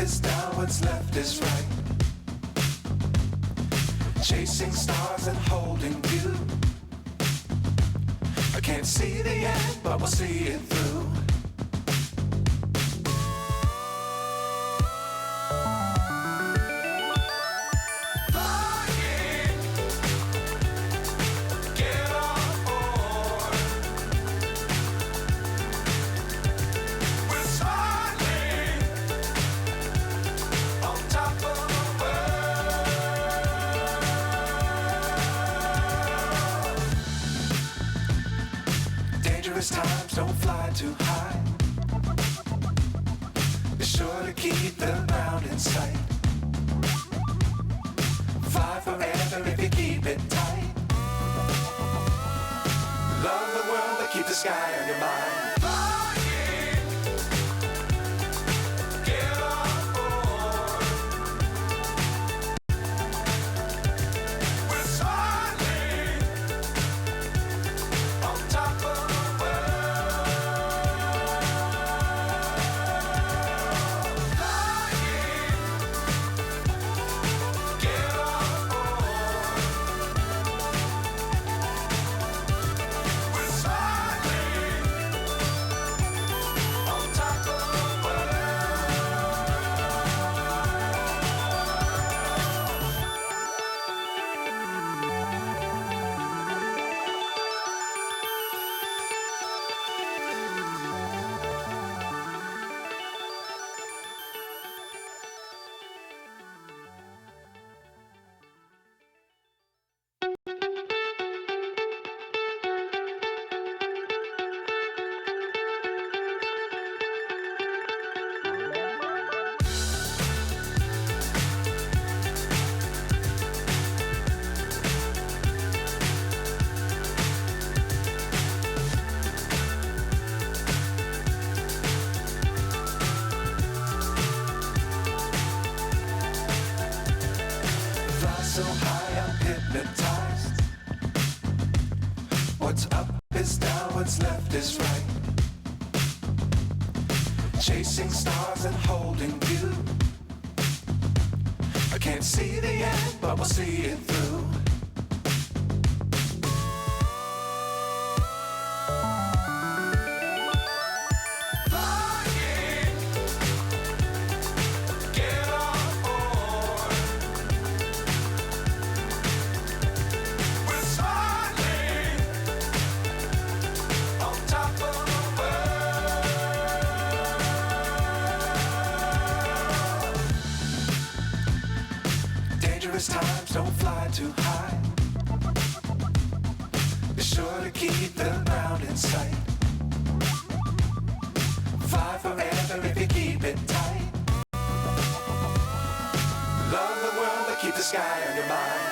is down, what's left is right. Chasing stars and holding you. I can't see the end, but we'll see it through. Times don't fly too high. Be sure to keep the ground in sight. Fly forever if you keep it tight. Love the world but keep the sky on your mind. So high I'm hypnotized. What's up is down, what's left is right. Chasing stars and holding you. I can't see the end, but we'll see it through. Times don't fly too high. Be sure to keep the ground in sight. Fly forever if you keep it tight. Love the world but keep the sky on your mind.